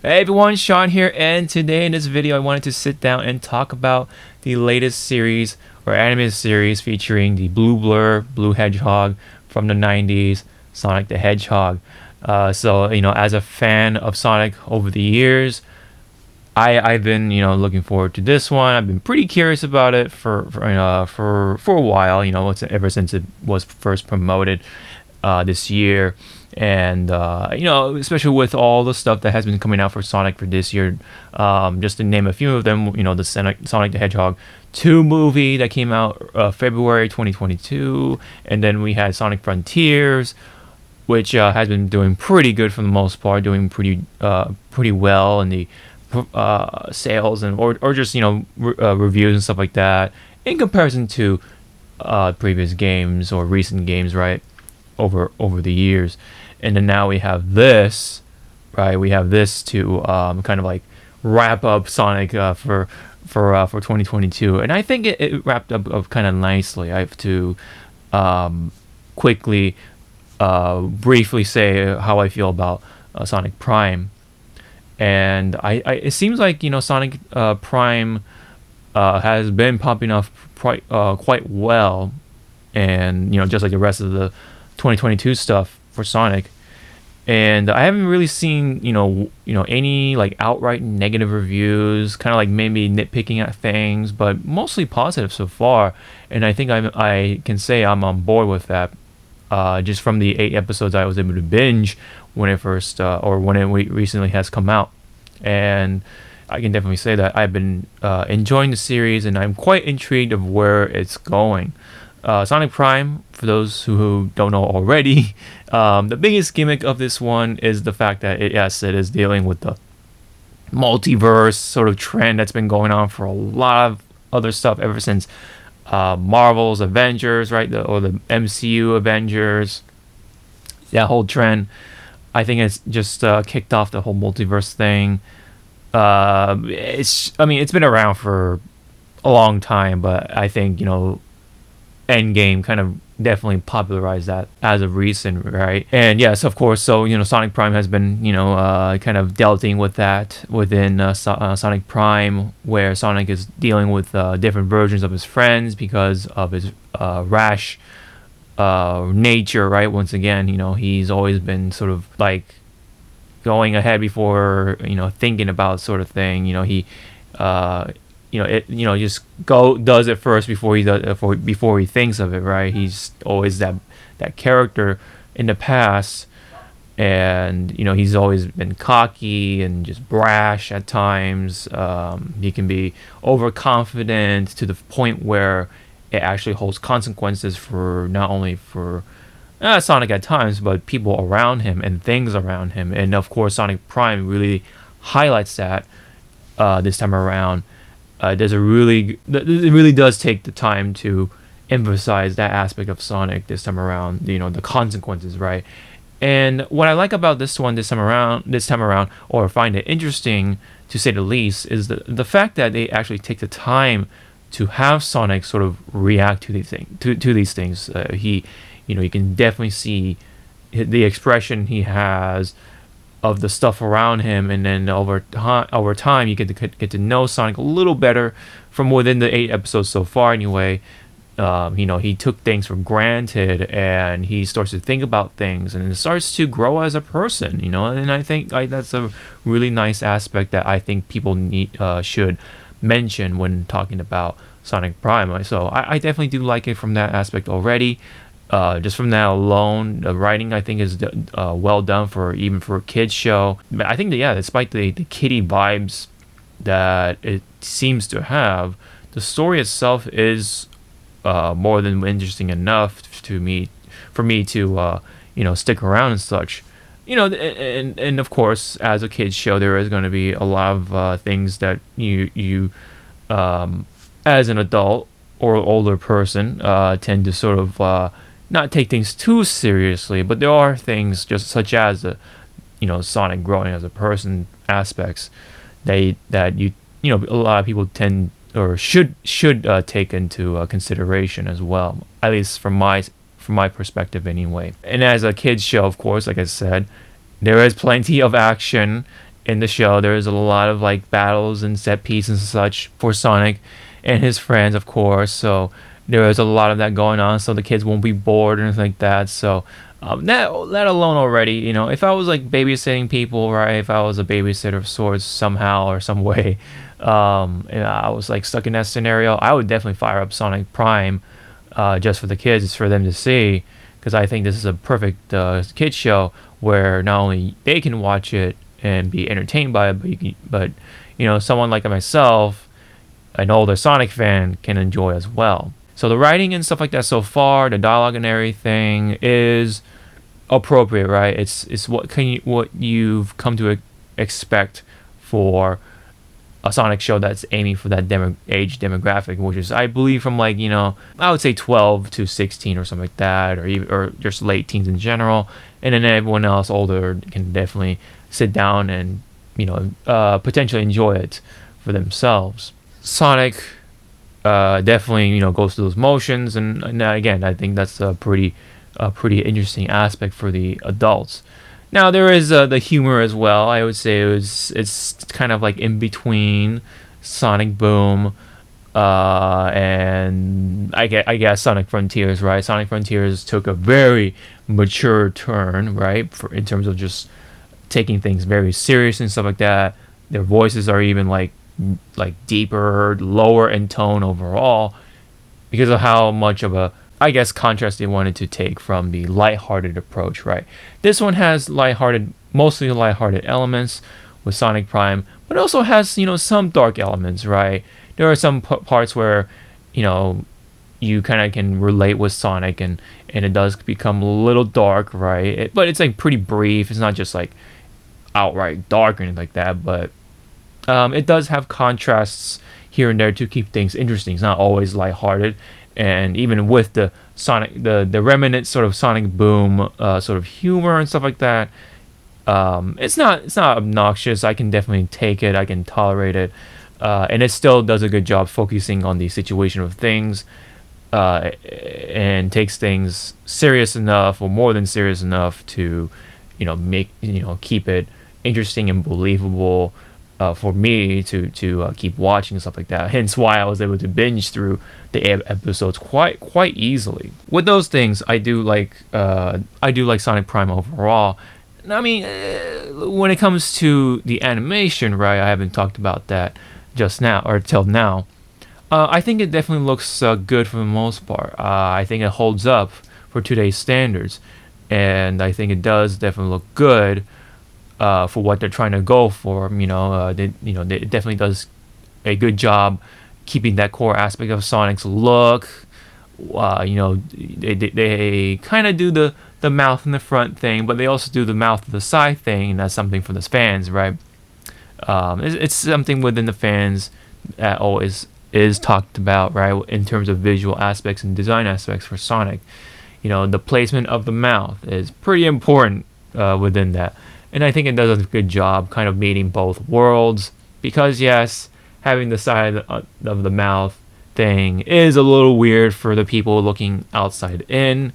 Hey everyone, Sean here, and today in this video I wanted to sit down and talk about the latest series or anime series featuring the Blue Hedgehog from the 90s, Sonic the Hedgehog. As a fan of Sonic over the years, I've been looking forward to this one. I've been pretty curious about it for a while. Ever since it was first promoted this year, and especially with all the stuff that has been coming out for Sonic for this year. Just to name a few of them, the Sonic the Hedgehog 2 movie that came out February 2022, and then we had Sonic Frontiers, which has been doing pretty good for the most part, doing pretty well in the sales and or just reviews and stuff like that in comparison to previous games or recent games, right? Over the years. And then now we have this, right? We have this to kind of like wrap up Sonic for 2022, and I think it wrapped up kind of nicely. I have to quickly, briefly say how I feel about Sonic Prime, and it seems like Sonic Prime has been popping off quite well, and just like the rest of the 2022 stuff for Sonic. And I haven't really seen any like outright negative reviews, kind of like maybe nitpicking at things, but mostly positive so far. And I think I can say I'm on board with that, just from the 8 episodes I was able to binge when it first or when it recently has come out. And I can definitely say that I've been enjoying the series, and I'm quite intrigued of where it's going. Sonic Prime, for those who don't know already, the biggest gimmick of this one is the fact that it is dealing with the multiverse sort of trend that's been going on for a lot of other stuff ever since Marvel's Avengers, right? Or the MCU Avengers. That whole trend, I think it's just kicked off the whole multiverse thing. It's been around for a long time, but I think Endgame kind of definitely popularized that as of recent, right? And yes, of course, so Sonic Prime has been kind of dealing with that within Sonic Prime, where Sonic is dealing with different versions of his friends because of his rash nature, right? Once again, he's always been sort of like going ahead before thinking about sort of thing. He just does it first before he thinks of it, right? He's always that character in the past, and he's always been cocky and just brash at times. He can be overconfident to the point where it actually holds consequences for not only for Sonic at times, but people around him and things around him. And of course, Sonic Prime really highlights that this time around. It really does take the time to emphasize that aspect of Sonic this time around. The consequences, right? And what I like about this time around, or find it interesting to say the least, is the fact that they actually take the time to have Sonic sort of react to these things. You can definitely see the expression he has of the stuff around him, and then over time you get to know Sonic a little better from within the 8 episodes so far anyway. He took things for granted, and he starts to think about things, and it starts to grow as a person, and I think that's a really nice aspect that I think people should mention when talking about Sonic Prime. So I definitely do like it from that aspect already. Just from that alone, the writing I think is well done even for a kids show. But I think that despite the kiddie vibes that it seems to have, the story itself is more than interesting enough for me to stick around and such. And of course, as a kids show, there is going to be a lot of things that you as an adult or older person tend to sort of not take things too seriously, but there are things just such as the Sonic growing as a person aspects that a lot of people tend or should take into consideration as well, at least from my perspective anyway. And as a kids show, of course, like I said, there is plenty of action in the show. There's a lot of like battles and set pieces and such for Sonic and his friends, of course. So there is a lot of that going on, so the kids won't be bored or anything like that. So that alone already, if I was like babysitting people, right? If I was a babysitter of sorts somehow or some way, and I was like stuck in that scenario, I would definitely fire up Sonic Prime, just for the kids, for them to see, because I think this is a perfect kid show where not only they can watch it and be entertained by it, but someone like myself, an older Sonic fan, can enjoy as well. So the writing and stuff like that so far, the dialogue and everything is appropriate, right? It's what you've come to expect for a Sonic show that's aiming for that age demographic, which is, I believe, from like I would say 12 to 16 or something like that, or just late teens in general, and then everyone else older can definitely sit down and potentially enjoy it for themselves. Sonic definitely goes through those motions, and again, I think that's a pretty interesting aspect for the adults. Now there is the humor as well. I would say it's kind of like in between Sonic Boom and I guess Sonic Frontiers, right? Sonic Frontiers took a very mature turn, right, in terms of just taking things very serious and stuff like that. Their voices are even like deeper, lower in tone overall, because of how much of a, I guess, contrast they wanted to take from the lighthearted approach, right? This one has mostly lighthearted elements with Sonic Prime, but also has some dark elements, right? There are some parts where you kind of can relate with Sonic, and it does become a little dark, right? But it's like pretty brief. It's not just like outright dark or anything like that, but it does have contrasts here and there to keep things interesting. It's not always lighthearted, and even with the remnant sort of Sonic Boom sort of humor and stuff like that, it's not obnoxious. I can definitely take it. I can tolerate it, and it still does a good job focusing on the situation of things, and takes things serious enough, or more than serious enough, to keep it interesting and believable, for me to keep watching and stuff like that. Hence why I was able to binge through the episodes quite easily. With those things, I do like Sonic Prime overall. I mean, when it comes to the animation, right? I haven't talked about that just now or till now. I think it definitely looks good for the most part. I think it holds up for today's standards, and I think it does definitely look good for what they're trying to go for. It definitely does a good job keeping that core aspect of Sonic's look. They kind of do the mouth in the front thing, but they also do the mouth to the side thing, and that's something for the fans, right? It's something within the fans that always is talked about, right, in terms of visual aspects and design aspects for Sonic. The placement of the mouth is pretty important within that. And I think it does a good job kind of meeting both worlds, because yes, having the side of the mouth thing is a little weird for the people looking outside in.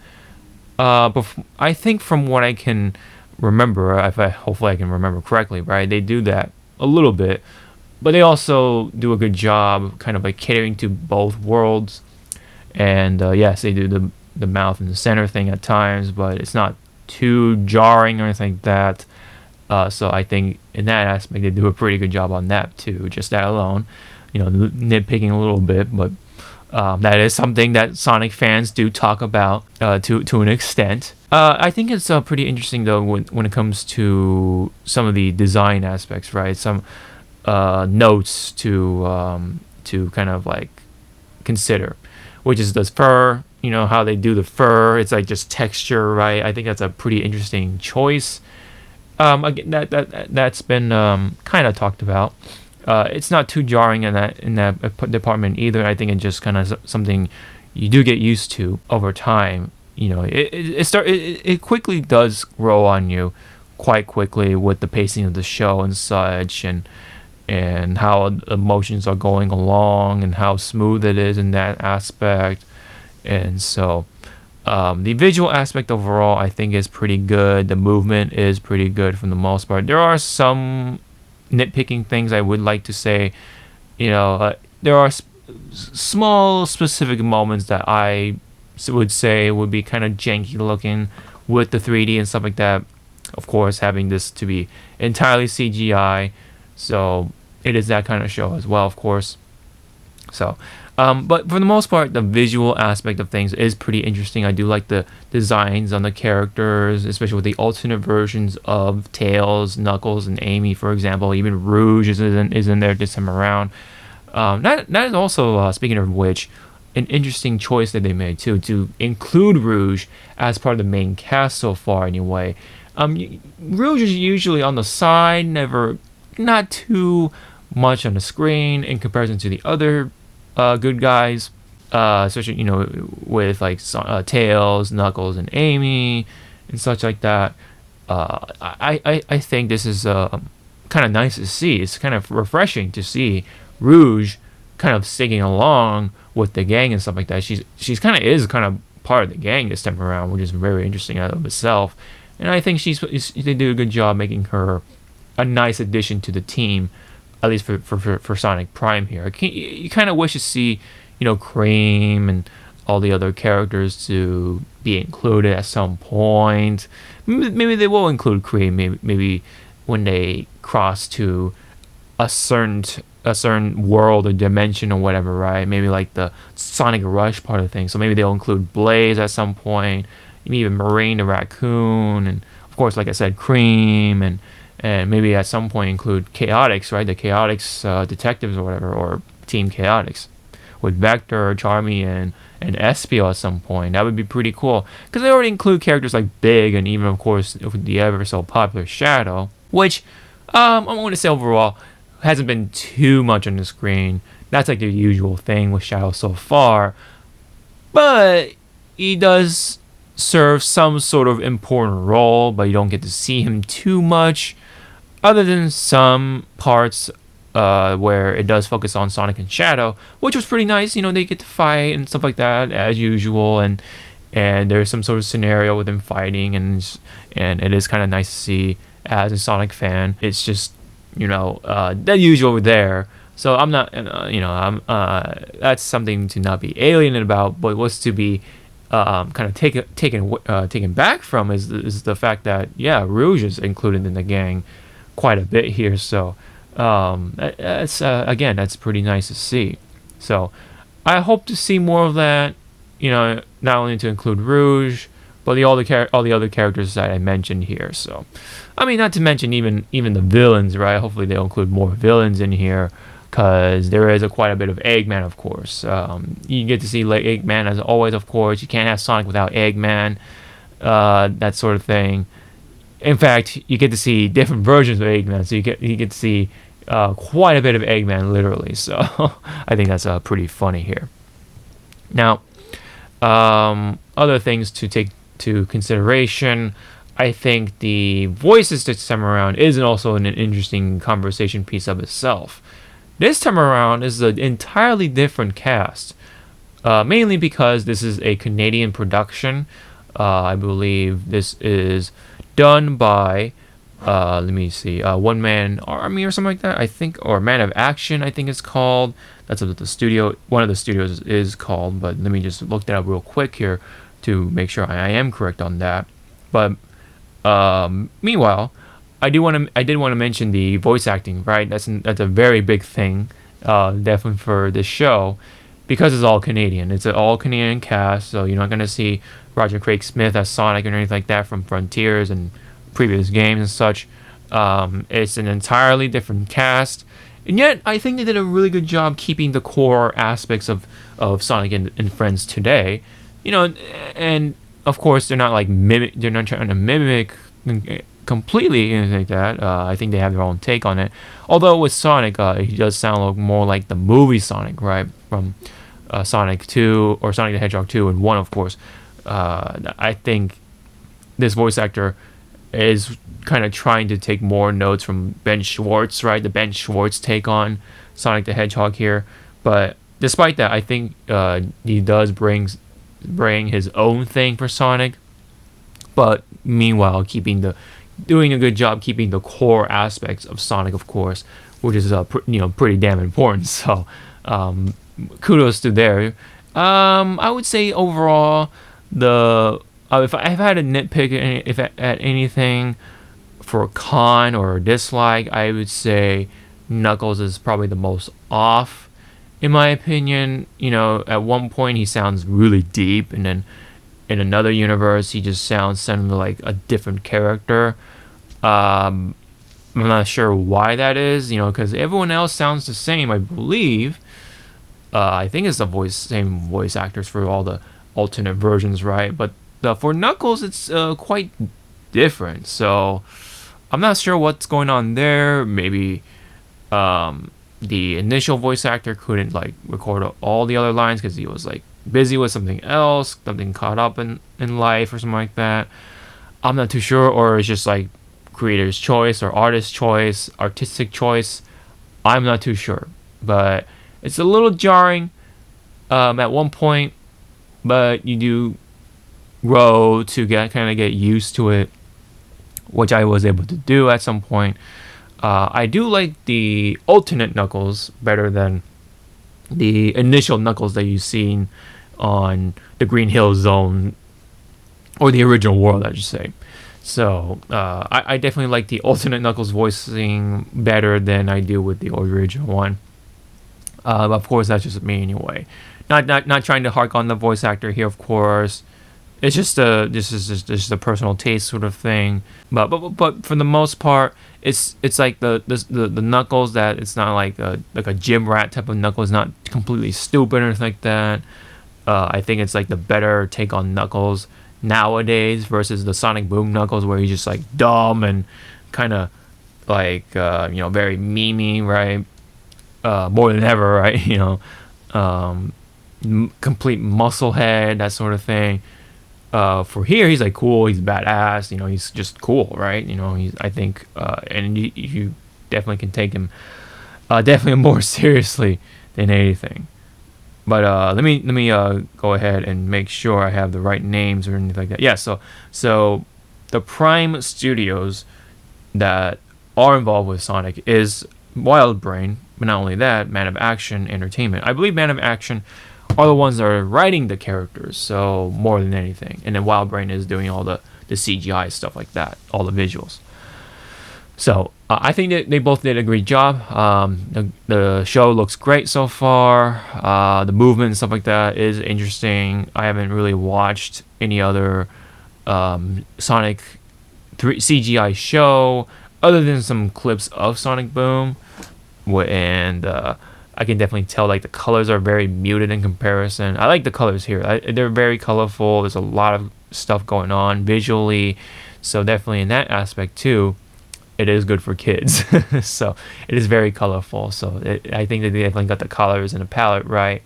But I think from what I can remember, hopefully I can remember correctly, right, they do that a little bit, but they also do a good job kind of like catering to both worlds. And yes, they do the mouth in the center thing at times, but it's not too jarring or anything like that. So I think in that aspect they do a pretty good job on that too. Just that alone, nitpicking a little bit, but that is something that Sonic fans do talk about to an extent. I think it's pretty interesting though when it comes to some of the design aspects, right? Some notes to kind of like consider, which is the fur. How they do the fur. It's like just texture, right? I think that's a pretty interesting choice. Again, that's been kind of talked about. It's not too jarring in that department either. I think it's just kind of something you do get used to over time. It quickly does grow on you, quite quickly, with the pacing of the show and such, and how emotions are going along and how smooth it is in that aspect. And so the visual aspect overall, I think, is pretty good. The movement is pretty good for the most part. There are some nitpicking things I would like to say. There are small specific moments that I would say would be kind of janky looking with the 3D and stuff like that. Of course, having this to be entirely CGI, so it is that kind of show as well, of course. So, but for the most part, the visual aspect of things is pretty interesting. I do like the designs on the characters, especially with the alternate versions of Tails, Knuckles, and Amy, for example. Even Rouge is in there this time around. That is also, speaking of which, an interesting choice that they made too, to include Rouge as part of the main cast so far anyway. Rouge is usually on the side, not too much on the screen in comparison to the other good guys, especially with like Tails, Knuckles, and Amy and such like that. I think this is kind of nice to see. It's kind of refreshing to see Rouge kind of singing along with the gang and stuff like that. She's kind of part of the gang this time around, which is very interesting out of itself. And I think they do a good job making her a nice addition to the team, at least for Sonic Prime here. You kind of wish to see, Cream and all the other characters to be included at some point. Maybe they will include Cream. Maybe when they cross to a certain world or dimension or whatever, right? Maybe like the Sonic Rush part of things. So maybe they'll include Blaze at some point. Maybe even Marine the Raccoon, and of course, like I said, Cream, and maybe at some point include Chaotix, right? The Chaotix detectives or whatever, or Team Chaotix, with Vector, Charmy, and Espio at some point. That would be pretty cool, because they already include characters like Big, and even of course the ever so popular Shadow, which I'm going to say overall hasn't been too much on the screen. That's like the usual thing with Shadow so far, but he does serve some sort of important role, but you don't get to see him too much, other than some parts where it does focus on Sonic and Shadow, which was pretty nice. They get to fight and stuff like that as usual, and there's some sort of scenario with them fighting, and it is kind of nice to see as a Sonic fan. It's just the usual there. So I'm not, that's something to not be alienated about, but what's to be kind of taken back from is the fact that Rouge is included in the gang quite a bit here. So that's again, that's pretty nice to see. So I hope to see more of that. Not only to include Rouge, but all the other characters that I mentioned here. So I mean, not to mention even the villains, right? Hopefully they'll include more villains in here, because there is quite a bit of Eggman, of course. You get to see Eggman as always, of course. You can't have Sonic without Eggman, that sort of thing. In fact, you get to see different versions of Eggman, so you get to see quite a bit of Eggman, literally. So I think that's pretty funny here. Now, other things to take to consideration. I think the voices this time around is also an interesting conversation piece of itself. This time around is an entirely different cast, mainly because this is a Canadian production. I believe this is done by, let me see, One Man Army or something like that, I think, or Man of Action, I think it's called. That's what one of the studios is called, but let me just look that up real quick here to make sure I am correct on that. But meanwhile, I did want to mention the voice acting, right? That's a very big thing, definitely for this show, because it's all Canadian. It's an all Canadian cast, so you're not gonna see Roger Craig Smith as Sonic or anything like that from Frontiers and previous games and such. It's an entirely different cast, and yet I think they did a really good job keeping the core aspects of Sonic and Friends today. And of course they're not they're not trying to mimic completely anything like that. I think they have their own take on it. Although with Sonic, he does sound more like the movie Sonic, right? From Sonic 2 or Sonic the Hedgehog 2 and 1, of course. I think this voice actor is kind of trying to take more notes from Ben Schwartz, right? The Ben Schwartz take on Sonic the Hedgehog here. But despite that, I think he does bring his own thing for Sonic, but meanwhile keeping the doing a good job keeping the core aspects of Sonic, of course, which is pretty damn important. So um, kudos to there. I would say overall the if I've had a nitpick if at anything for a con or a dislike, I would say Knuckles is probably the most off, in my opinion. At one point he sounds really deep, and then in another universe he just sounded like a different character. Um, I'm not sure why that is, because everyone else sounds the same, I believe. I think it's the same voice actors for all the alternate versions, right? But for Knuckles, it's quite different. So I'm not sure what's going on there. Maybe the initial voice actor couldn't like record all the other lines because he was like busy with something else, something caught up in life or something like that. I'm not too sure, or it's just like creator's choice or artist choice, artistic choice. I'm not too sure, but it's a little jarring at one point, but you do grow to get used to it, which I was able to do at some point. I do like the alternate Knuckles better than the initial Knuckles that you've seen on the Green Hill Zone, or the original world, I should say. So I definitely like the alternate Knuckles voicing better than I do with the original one. Of course, that's just me anyway. Not trying to hark on the voice actor here, of course. It's just this is just a personal taste sort of thing. But for the most part, it's like the Knuckles that it's not like a gym rat type of Knuckles, not completely stupid or anything like that. I think it's like the better take on Knuckles nowadays versus the Sonic Boom Knuckles, where he's just like dumb and kind of like very memey, right? More than ever, right? Complete muscle head, that sort of thing. For here, he's like cool, he's badass, he's just cool, right? I think, and you definitely can take him definitely more seriously than anything. But let me go ahead and make sure I have the right names or anything like that. Yeah, so the Prime Studios that are involved with Sonic is Wild Brain, but not only that, Man of Action Entertainment. I believe Man of Action are the ones that are writing the characters, so more than anything. And then Wild Brain is doing all the CGI stuff like that, all the visuals. So I think that they both did a great job. The show looks great so far. The movement and stuff like that is interesting. I haven't really watched any other Sonic 3 CGI show other than some clips of Sonic Boom, and I can definitely tell like the colors are very muted in comparison. I like the colors here. They're very colorful. There's a lot of stuff going on visually, so definitely in that aspect too, it is good for kids. So it is very colorful. So I think that they definitely got the colors and the palette right.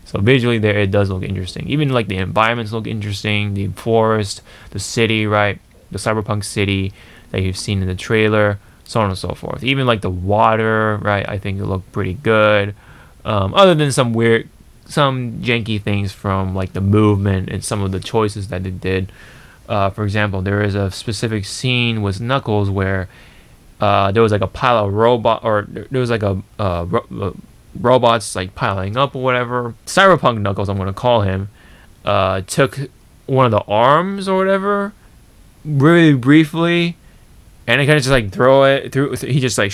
So visually there, it does look interesting. Even like the environments look interesting. The forest, the city, right? The cyberpunk city that you've seen in the trailer, so on and so forth. Even like the water, right? I think it looked pretty good. Other than some janky things from like the movement and some of the choices that it did. For example, there is a specific scene with Knuckles where there was like a pile of there was like robots like piling up or whatever. Cyberpunk Knuckles, I'm gonna call him, took one of the arms or whatever, really briefly, and it kind of just like he just like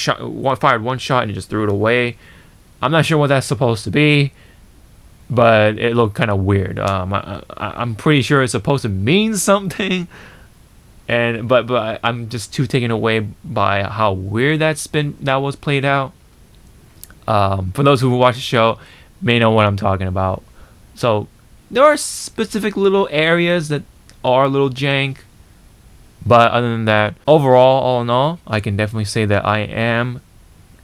fired one shot and just threw it away. I'm not sure what that's supposed to be, but it looked kind of weird. I'm pretty sure it's supposed to mean something, but I'm just too taken away by how weird that was played out. For those who watch the show, may know what I'm talking about. So there are specific little areas that are a little jank, but other than that, overall, all in all, I can definitely say that I am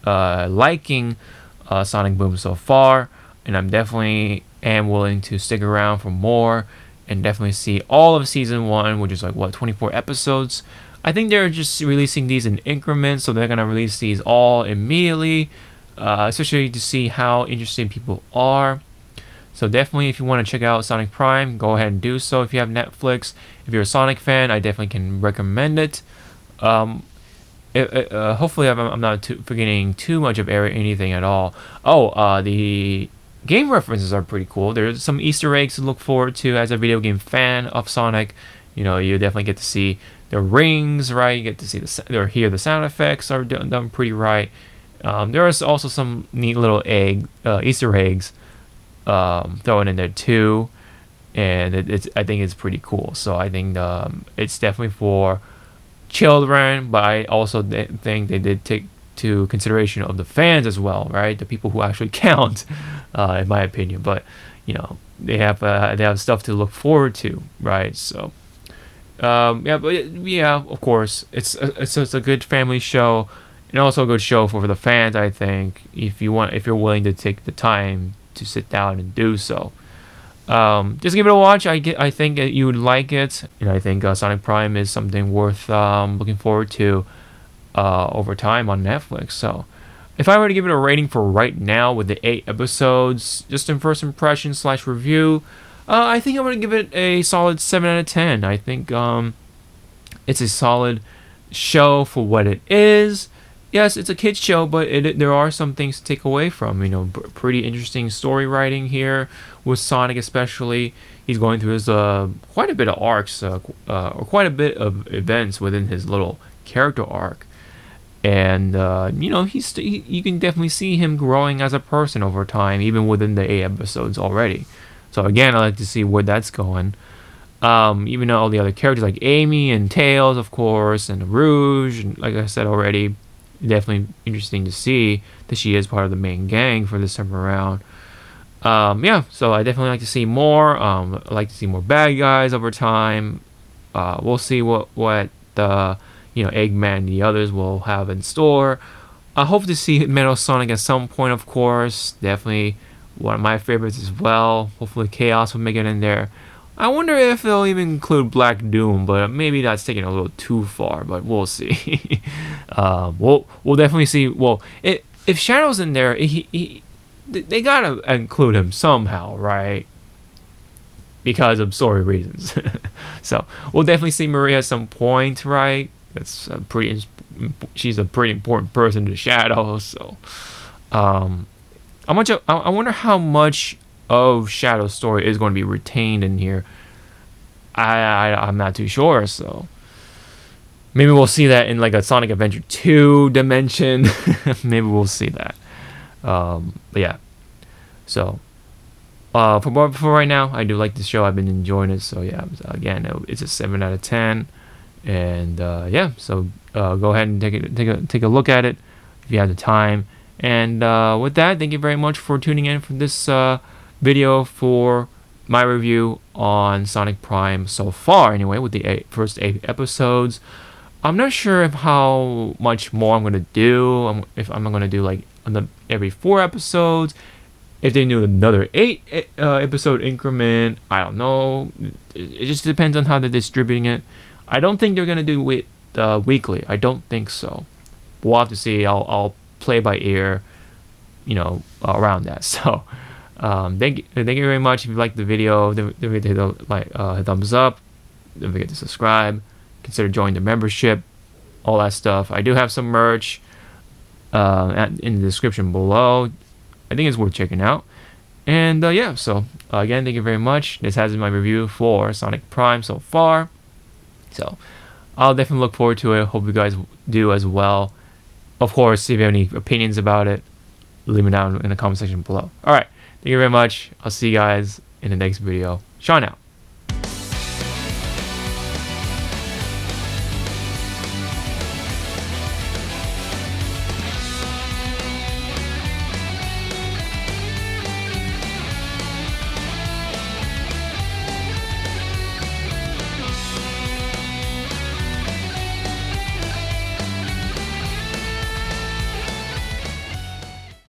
liking Sonic Boom so far, and I'm definitely am willing to stick around for more and definitely see all of season 1, which is like 24 episodes. I think they're just releasing these in increments, so they're gonna release these all immediately, especially to see how interested people are. So definitely, if you want to check out Sonic Prime, go ahead and do so. If you have Netflix, if you're a Sonic fan, I definitely can recommend it. Hopefully I'm not forgetting too much of anything at all. Oh, the game references are pretty cool. There's some Easter eggs to look forward to as a video game fan of Sonic. You know, you definitely get to see the rings, right? You get to see or hear the sound effects are done pretty right. There is also some neat little Easter eggs thrown in there too, and I think it's pretty cool. So I think it's definitely for children, but I also think they did take to consideration of the fans as well, right? The people who actually count, in my opinion. But you know, they have stuff to look forward to, right? So yeah, but yeah, of course, it's a good family show, and also a good show for the fans. I think if you're willing to take the time to sit down and do so. Just give it a watch. I think you would like it, and I think Sonic Prime is something worth looking forward to over time on Netflix. So, if I were to give it a rating for right now with the 8 episodes, just in first impression / review, I think I'm gonna give it a solid 7 out of 10. I think it's a solid show for what it is. Yes, it's a kids show, but there are some things to take away from. You know, pretty interesting story writing here with Sonic, especially. He's going through his quite a bit of arcs, or quite a bit of events within his little character arc, and you know, you can definitely see him growing as a person over time, even within the 8 episodes already. So again, I like to see where that's going. Even though all the other characters like Amy and Tails, of course, and Rouge, and like I said already, definitely interesting to see that she is part of the main gang for this time around. Yeah, so I definitely like to see more. I like to see more bad guys over time. We'll see what the Eggman and the others will have in store. I hope to see Metal Sonic at some point, of course. Definitely one of my favorites as well. Hopefully Chaos will make it in there. I wonder if they'll even include Black Doom, but maybe that's taking a little too far. But we'll see. We'll definitely see. Well, if Shadow's in there, they gotta include him somehow, right? Because of story reasons. So we'll definitely see Maria at some point, right? She's a pretty important person to Shadow. So, I wonder how much of Shadow's story is going to be retained in here. I'm not too sure, so maybe we'll see that in like a Sonic Adventure 2 dimension. Maybe we'll see that. But yeah, so for right now, I do like this show. I've been enjoying it. So yeah, again, it's a 7 out of 10, and yeah, so go ahead and take a look at it if you have the time. And with that, thank you very much for tuning in for this video for my review on Sonic Prime so far, anyway, with the first 8 episodes. I'm not sure how much more I'm going to do, if I'm going to do like every 4 episodes, if they do another 8 episode increment. I don't know. It just depends on how they're distributing it. I don't think they're going to do it weekly. I don't think so. We'll have to see. I'll play by ear, around that. So thank you very much. If you liked the video, don't forget to hit a thumbs up. Don't forget to subscribe. Consider joining the membership, all that stuff. I do have some merch in the description below. I think it's worth checking out. And yeah, so again, thank you very much. This has been my review for Sonic Prime so far. So I'll definitely look forward to it. Hope you guys do as well. Of course, if you have any opinions about it, leave them down in the comment section below. Alright, thank you very much. I'll see you guys in the next video. Sean out.